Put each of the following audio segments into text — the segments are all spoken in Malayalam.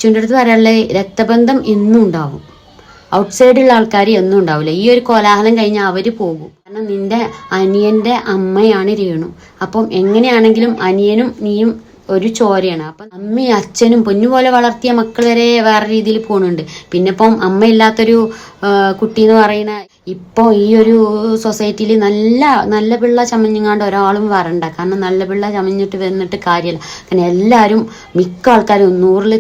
കിച്ചുവിൻ്റെ അടുത്ത് പറയാനുള്ള രക്തബന്ധം എന്നും ഉണ്ടാവും. ഔട്ട്സൈഡുള്ള ആൾക്കാർ എന്നും ഉണ്ടാവില്ല. ഈ ഒരു കോലാഹലം കഴിഞ്ഞാൽ അവർ പോകും. കാരണം നിന്റെ അനിയന്റെ അമ്മയാണ് രേണു. അപ്പം എങ്ങനെയാണെങ്കിലും അനിയനും നീയും ഒരു ചോരയാണ്. അപ്പം അമ്മയും അച്ഛനും പൊന്നുപോലെ വളർത്തിയ മക്കൾ വരെ വേറെ രീതിയിൽ പോകുന്നുണ്ട്. പിന്നെ ഇപ്പം അമ്മയില്ലാത്തൊരു കുട്ടി എന്ന് പറയുന്ന ഇപ്പോൾ ഈ ഒരു സൊസൈറ്റിയിൽ നല്ല പിള്ള ചമഞ്ഞങ്ങാണ്ട് ഒരാളും വരണ്ട. കാരണം നല്ല പിള്ള ചമഞ്ഞിട്ട് വന്നിട്ട് കാര്യമില്ല. കാരണം എല്ലാവരും മിക്ക ആൾക്കാരും 100-ൽ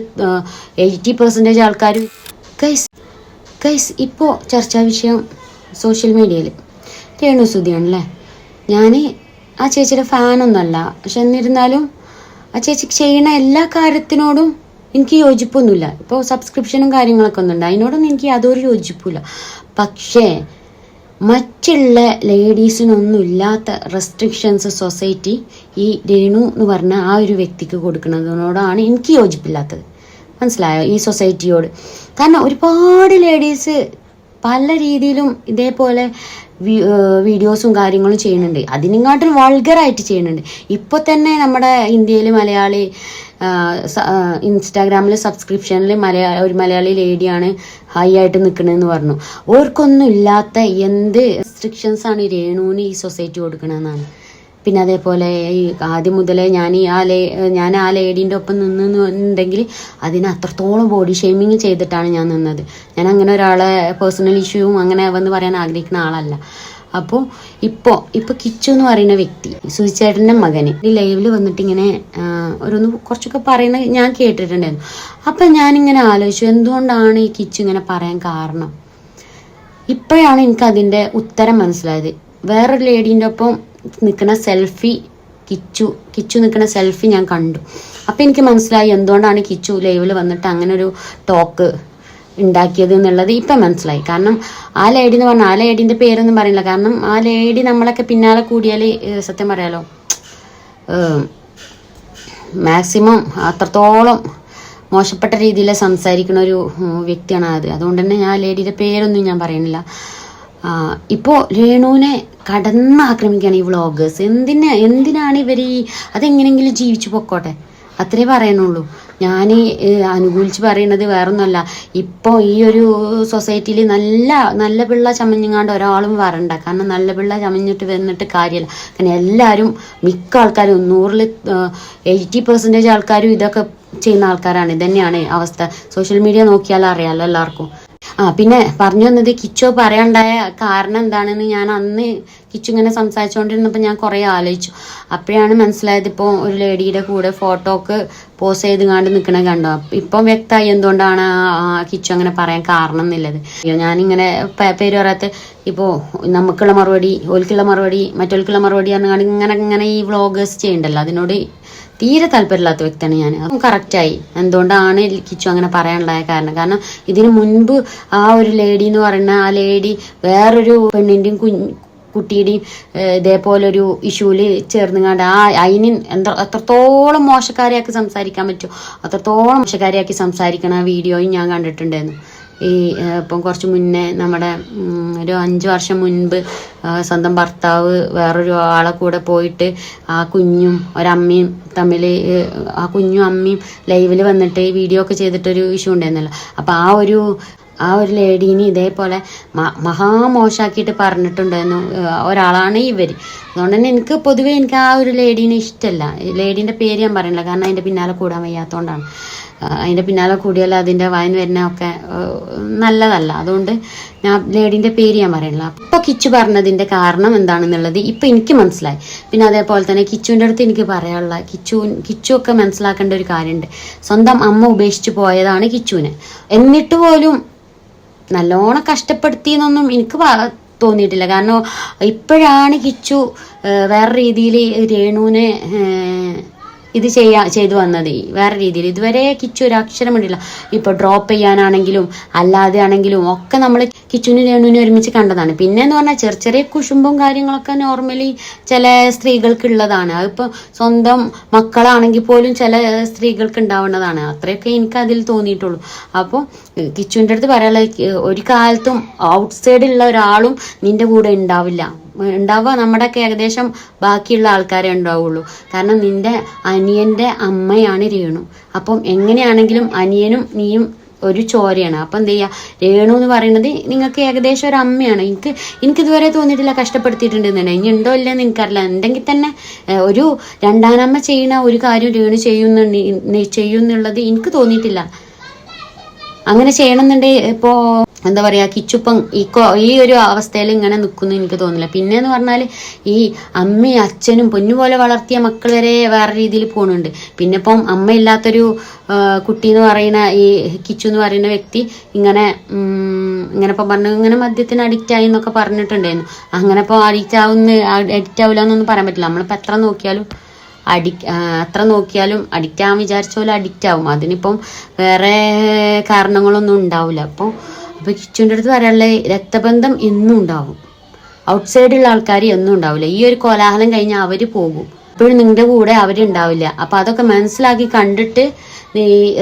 80% ആൾക്കാരും ഗൈസ് ഇപ്പോൾ ചർച്ചാ വിഷയം സോഷ്യൽ മീഡിയയിൽ രേണു സുധിയാണല്ലേ. ഞാൻ ആ ചേച്ചിയുടെ ഫാനൊന്നുമല്ല, പക്ഷെ എന്നിരുന്നാലും ആ ചേച്ചിക്ക് ചെയ്യുന്ന എല്ലാ കാര്യത്തിനോടും എനിക്ക് യോജിപ്പൊന്നുമില്ല. ഇപ്പോൾ സബ്സ്ക്രിപ്ഷനും കാര്യങ്ങളൊക്കെ ഒന്നുണ്ട്, അതിനോടൊന്നും എനിക്ക് യാതൊരു യോജിപ്പില്ല. പക്ഷേ മറ്റുള്ള ലേഡീസിനൊന്നും ഇല്ലാത്ത റെസ്ട്രിക്ഷൻസ് സൊസൈറ്റി ഈ രേണു എന്ന് പറഞ്ഞ ആ ഒരു വ്യക്തിക്ക് കൊടുക്കുന്നതിനോടാണ് എനിക്ക് യോജിപ്പില്ലാത്തത്. മനസ്സിലായോ? ഈ സൊസൈറ്റിയോട്. കാരണം ഒരുപാട് ലേഡീസ് പല രീതിയിലും ഇതേപോലെ വീഡിയോസും കാര്യങ്ങളും ചെയ്യുന്നുണ്ട്. അതിനെക്കാട്ടും വൾഗറായിട്ട് ചെയ്യുന്നുണ്ട്. ഇപ്പോൾ തന്നെ നമ്മുടെ ഇന്ത്യയിൽ മലയാളി ഇൻസ്റ്റാഗ്രാമിൽ സബ്സ്ക്രിപ്ഷനിൽ ഒരു മലയാളി ലേഡിയാണ് ഹൈ ആയിട്ട് നിൽക്കണമെന്ന് പറഞ്ഞു. ഓർക്കൊന്നും ഇല്ലാത്ത എന്ത് റെസ്ട്രിക്ഷൻസാണ് ഈ രേണുവിന് ഈ സൊസൈറ്റി കൊടുക്കണമെന്നാണ്. പിന്നെ അതേപോലെ ഈ ആദ്യം മുതലേ ഞാൻ ആ ലേഡീൻ്റെ ഒപ്പം നിന്നുണ്ടെങ്കിൽ അതിന് അത്രത്തോളം ബോഡി ഷെയ്മിങ് ചെയ്തിട്ടാണ് ഞാൻ നിന്നത്. ഞാൻ അങ്ങനെ ഒരാളെ പേഴ്സണൽ ഇഷ്യൂവും അങ്ങനെ വന്ന് പറയാൻ ആഗ്രഹിക്കുന്ന ആളല്ല. അപ്പോൾ ഇപ്പോൾ കിച്ചു എന്ന് പറയുന്ന വ്യക്തി സുധിച്ചേട്ടൻ്റെ മകന് ഈ ലൈവിൽ വന്നിട്ട് ഇങ്ങനെ കുറച്ചൊക്കെ പറയുന്നത് ഞാൻ കേട്ടിട്ടുണ്ടായിരുന്നു. അപ്പം ഞാനിങ്ങനെ ആലോചിച്ചു, എന്തുകൊണ്ടാണ് ഈ കിച്ചു ഇങ്ങനെ പറയാൻ കാരണം. ഇപ്പോഴാണ് എനിക്ക് അതിൻ്റെ ഉത്തരം മനസ്സിലായത്. വേറൊരു ലേഡീൻ്റെ ഒപ്പം നിൽക്കുന്ന സെൽഫി കിച്ചു നിൽക്കുന്ന സെൽഫി ഞാൻ കണ്ടു. അപ്പം എനിക്ക് മനസ്സിലായി എന്തുകൊണ്ടാണ് കിച്ചു ലൈവിൽ വന്നിട്ട് അങ്ങനെ ഒരു ടോക്ക് ഉണ്ടാക്കിയത് എന്നുള്ളത് ഇപ്പം മനസ്സിലായി. കാരണം ആ ലേഡി എന്ന് പറഞ്ഞാൽ ആ ലേഡീൻ്റെ പേരൊന്നും പറയില്ല. കാരണം ആ ലേഡി നമ്മളൊക്കെ പിന്നാലെ കൂടിയാൽ സത്യം പറയാലോ മാക്സിമം അത്രത്തോളം മോശപ്പെട്ട രീതിയിൽ സംസാരിക്കുന്ന ഒരു വ്യക്തിയാണ് അത്. അതുകൊണ്ട് തന്നെ ഞാൻ ലേഡിയുടെ പേരൊന്നും ഞാൻ പറയുന്നില്ല. ഇപ്പോൾ രേണുവിനെ കടന്നാക്രമിക്കുകയാണ് ഈ വ്ളോഗേഴ്സ്. എന്തിനാണ് ഇവർ അതെങ്ങനെയെങ്കിലും ജീവിച്ചു പൊക്കോട്ടെ, അത്രേ പറയാനുള്ളൂ. ഞാൻ അനുകൂലിച്ച് പറയുന്നത് വേറൊന്നുമല്ല. ഇപ്പോൾ ഈ ഒരു സൊസൈറ്റിയിൽ നല്ല പിള്ള ചമഞ്ഞങ്ങാണ്ട് ഒരാളും വരണ്ട. കാരണം നല്ല പിള്ള ചമഞ്ഞിട്ട് വന്നിട്ട് കാര്യമില്ല. കാരണം എല്ലാവരും മിക്ക ആൾക്കാരും 100-ൽ 80% ആൾക്കാരും ഇതൊക്കെ ചെയ്യുന്ന ആൾക്കാരാണ്. ഇതന്നെയാണ് അവസ്ഥ. സോഷ്യൽ മീഡിയ നോക്കിയാൽ അറിയാമല്ലോ എല്ലാവർക്കും. പിന്നെ പറഞ്ഞു വന്നത് കിച്ചു പറയാനുണ്ടായ കാരണം എന്താണെന്ന് ഞാൻ അന്ന് കിച്ചു ഇങ്ങനെ സംസാരിച്ചുകൊണ്ടിരുന്നപ്പോൾ ഞാൻ കുറേ ആലോചിച്ചു. അപ്പോഴാണ് മനസ്സിലായത് ഇപ്പോൾ ഒരു ലേഡിയുടെ കൂടെ ഫോട്ടോക്ക് പോസ് ചെയ്ത് നിൽക്കണ കണ്ടോ. ഇപ്പം വ്യക്തമായി എന്തുകൊണ്ടാണ് കിച്ചു അങ്ങനെ പറയാൻ കാരണം എന്നുള്ളത്. ഞാനിങ്ങനെ പേര് പറയാത്ത ഇപ്പോൾ നമുക്കുള്ള മറുപടി, ഓൽക്കുള്ള മറുപടി, മറ്റോൽക്കുള്ള മറുപടി ഇങ്ങനെ ഈ വ്ളോഗേഴ്സ് ചെയ്യണ്ടല്ലോ, അതിനോട് തീരെ താല്പര്യമില്ലാത്ത വ്യക്തിയാണ് ഞാൻ. അതും കറക്റ്റായി എന്തുകൊണ്ടാണ് കിച്ചു അങ്ങനെ പറയാനുണ്ടായ കാരണം ഇതിനു മുൻപ് ആ ഒരു ലേഡി എന്ന് പറയുന്ന ആ ലേഡി വേറൊരു പെണ്ണിൻ്റെയും കുട്ടിയുടെയും ഇതേപോലൊരു ഇഷ്യൂവിൽ ചേർന്നുകൊണ്ട് അതിന് എത്രത്തോളം മോശക്കാരിയാക്കി സംസാരിക്കാൻ പറ്റുമോ അത്രത്തോളം മോശക്കാരിയാക്കി സംസാരിക്കണ വീഡിയോയും ഞാൻ കണ്ടിട്ടുണ്ടായിരുന്നു. ഇപ്പം കുറച്ച് മുന്നേ നമ്മുടെ ഒരു 5 വർഷം മുൻപ് സ്വന്തം ഭർത്താവ് വേറൊരു ആളെ കൂടെ പോയിട്ട് ആ കുഞ്ഞും ഒരമ്മയും തമ്മിൽ ആ കുഞ്ഞും അമ്മയും ലൈവിൽ വന്നിട്ട് വീഡിയോ ഒക്കെ ചെയ്തിട്ടൊരു ഇഷ്യൂ ഉണ്ടായിരുന്നല്ലോ. അപ്പം ആ ഒരു ലേഡീനെ ഇതേപോലെ മഹാമോശാക്കിയിട്ട് പറഞ്ഞിട്ടുണ്ടായിരുന്നു ഒരാളാണ് ഇവർ. അതുകൊണ്ട് തന്നെ എനിക്ക് ആ ഒരു ലേഡീനെ ഇഷ്ടമല്ല. ലേഡീൻ്റെ പേര് ഞാൻ പറയുന്നില്ല, കാരണം അതിൻ്റെ പിന്നാലെ കൂടാൻ വയ്യാത്തതുകൊണ്ടാണ്. അതിൻ്റെ പിന്നാലെ കൂടിയാൽ അതിൻ്റെ വായന വരുന്നതൊക്കെ നല്ലതല്ല. അതുകൊണ്ട് ഞാൻ ലേഡീൻ്റെ പേര് ഞാൻ പറയുന്നില്ല. ഇപ്പോൾ കിച്ചു പറഞ്ഞതിൻ്റെ കാരണം എന്താണെന്നുള്ളത് ഇപ്പം എനിക്ക് മനസ്സിലായി. പിന്നെ അതേപോലെ തന്നെ കിച്ചുവിൻ്റെ അടുത്ത് എനിക്ക് പറയാനുള്ള കിച്ചു ഒക്കെ മനസ്സിലാക്കേണ്ട ഒരു കാര്യമുണ്ട്. സ്വന്തം അമ്മ ഉപേക്ഷിച്ച് പോയതാണ് കിച്ചുവിനെ. എന്നിട്ട് പോലും നല്ലോണം കഷ്ടപ്പെടുത്തിയെന്നൊന്നും എനിക്ക് തോന്നിയിട്ടില്ല. കാരണം ഇപ്പോഴാണ് കിച്ചു വേറെ രീതിയിൽ രേണുവിനെ ഇത് ചെയ്തു വന്നത് വേറെ രീതിയിൽ. ഇതുവരെ കിച്ചു ഒരു അക്ഷരം ഇടില്ല. ഇപ്പോൾ ഡ്രോപ്പ് ചെയ്യാനാണെങ്കിലും അല്ലാതെ ആണെങ്കിലും ഒക്കെ നമ്മൾ കിച്ചുവിനും രേണുവിനും ഒരുമിച്ച് കണ്ടതാണ്. പിന്നെ എന്ന് പറഞ്ഞാൽ ചെറിയ കുശുമ്പും കാര്യങ്ങളൊക്കെ നോർമലി ചില സ്ത്രീകൾക്കുള്ളതാണ്. അതിപ്പോൾ സ്വന്തം മക്കളാണെങ്കിൽ പോലും ചില സ്ത്രീകൾക്ക് ഉണ്ടാവുന്നതാണ്. അത്രയൊക്കെ എനിക്ക് അതിൽ തോന്നിയിട്ടുള്ളൂ. അപ്പോൾ കിച്ചുവിൻ്റെ അടുത്ത് പറയാനുള്ള ഒരു കാലത്തും ഔട്ട്സൈഡുള്ള ഒരാളും നിന്റെ കൂടെ ഉണ്ടാവില്ല. ഉണ്ടാവുക നമ്മുടെയൊക്കെ ഏകദേശം ബാക്കിയുള്ള ആൾക്കാരെ ഉണ്ടാവുള്ളൂ. കാരണം നിന്റെ അനിയൻ്റെ അമ്മയാണ് രേണു. അപ്പം എങ്ങനെയാണെങ്കിലും അനിയനും നീയും ഒരു ചോരയാണ്. അപ്പം എന്ത് ചെയ്യുക, രേണു എന്ന് പറയുന്നത് നിങ്ങൾക്ക് ഏകദേശം ഒരു അമ്മയാണ്. എനിക്കിതുവരെ തോന്നിയിട്ടില്ല കഷ്ടപ്പെടുത്തിയിട്ടുണ്ടെന്നുണ്ട്. ഇനി ഉണ്ടോ ഇല്ലെന്ന് എനിക്കറിയില്ല. ഉണ്ടെങ്കിൽ തന്നെ ഒരു രണ്ടാനമ്മ ചെയ്യുന്ന ഒരു കാര്യം രേണു ചെയ്യുന്നുള്ളത് എനിക്ക് തോന്നിയിട്ടില്ല. അങ്ങനെ ചെയ്യണമെന്നുണ്ടെങ്കിൽ ഇപ്പോൾ എന്താ പറയുക, കിച്ചുപ്പം ഈ ഒരു അവസ്ഥയിൽ ഇങ്ങനെ നിൽക്കുന്നു എനിക്ക് തോന്നില്ല. പിന്നെയെന്ന് പറഞ്ഞാൽ ഈ അമ്മയും അച്ഛനും പൊന്നുപോലെ വളർത്തിയ മക്കൾ വരെ വേറെ രീതിയിൽ പോകുന്നുണ്ട്. പിന്നെ ഇപ്പം അമ്മയില്ലാത്തൊരു കുട്ടി എന്ന് പറയുന്ന ഈ കിച്ചു എന്ന് പറയുന്ന വ്യക്തി ഇങ്ങനെ ഇപ്പം പറഞ്ഞു ഇങ്ങനെ മദ്യത്തിന് അഡിക്റ്റ് ആയി എന്നൊക്കെ പറഞ്ഞിട്ടുണ്ടായിരുന്നു. അങ്ങനെ ഇപ്പോൾ അഡിക്റ്റ് ആവില്ല എന്നൊന്നും പറയാൻ പറ്റില്ല. നമ്മളിപ്പോൾ എത്ര നോക്കിയാലും അഡിക്റ്റ് ആവാൻ വിചാരിച്ച പോലെ അഡിക്റ്റ് ആവും. അതിനിപ്പം വേറെ കാരണങ്ങളൊന്നും ഉണ്ടാവില്ല. അപ്പോൾ കിച്ചുവിൻ്റെ അടുത്ത് പറയാനുള്ള രക്തബന്ധം എന്നും ഉണ്ടാവും. ഔട്ട്സൈഡുള്ള ആൾക്കാർ എന്നും ഉണ്ടാവില്ല. ഈ ഒരു കോലാഹലം കഴിഞ്ഞാൽ അവർ പോകും. ഇപ്പോഴും നിങ്ങളുടെ കൂടെ അവരുണ്ടാവില്ല. അപ്പം അതൊക്കെ മനസ്സിലാക്കി കണ്ടിട്ട്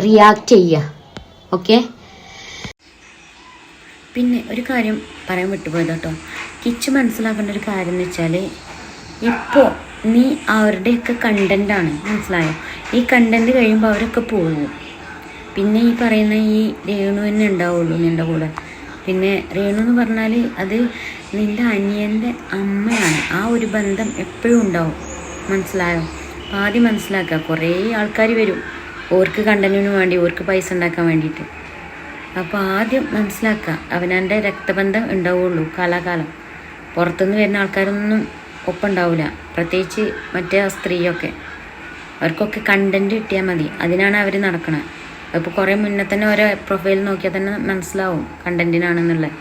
റിയാക്ട് ചെയ്യുക. ഓക്കെ. പിന്നെ ഒരു കാര്യം പറയാൻ വിട്ടുപോയത് കേട്ടോ. കിച്ചു മനസ്സിലാക്കേണ്ട ഒരു കാര്യം എന്ന് വെച്ചാൽ ഇപ്പോൾ നീ അവരുടെയൊക്കെ കണ്ടൻ്റാണ്, മനസ്സിലായോ? ഈ കണ്ടൻറ്റ് കഴിയുമ്പോൾ അവരൊക്കെ പോകും. പിന്നെ ഈ പറയുന്ന ഈ രേണു തന്നെ ഉണ്ടാവുള്ളൂ നിൻ്റെ കൂടെ. പിന്നെ രേണു എന്ന് പറഞ്ഞാൽ അത് നിൻ്റെ അനിയൻ്റെ അമ്മയാണ്. ആ ഒരു ബന്ധം എപ്പോഴും ഉണ്ടാവും, മനസ്സിലായോ? അപ്പോൾ ആദ്യം മനസ്സിലാക്കുക. കുറേ ആൾക്കാർ വരും ഓർക്ക് കണ്ടന്റിന് വേണ്ടി, ഓർക്ക് പൈസ ഉണ്ടാക്കാൻ വേണ്ടിയിട്ട്. അപ്പോൾ ആദ്യം മനസ്സിലാക്കുക, അവനവൻ്റെ രക്തബന്ധം ഉണ്ടാവുള്ളൂ കാലാകാലം. പുറത്തുനിന്ന് വരുന്ന ആൾക്കാരൊന്നും ഒപ്പം ഉണ്ടാവില്ല, പ്രത്യേകിച്ച് മറ്റേ സ്ത്രീയൊക്കെ. അവർക്കൊക്കെ കണ്ടന്റ് കിട്ടിയാൽ മതി, അതിനാണ് അവർ നടക്കണത്. അപ്പോൾ കുറേ മുന്നേ തന്നെ ഓരോ പ്രൊഫൈൽ നോക്കിയാൽ തന്നെ മനസ്സിലാവും കണ്ടന്റിനാണെന്നുള്ളത്.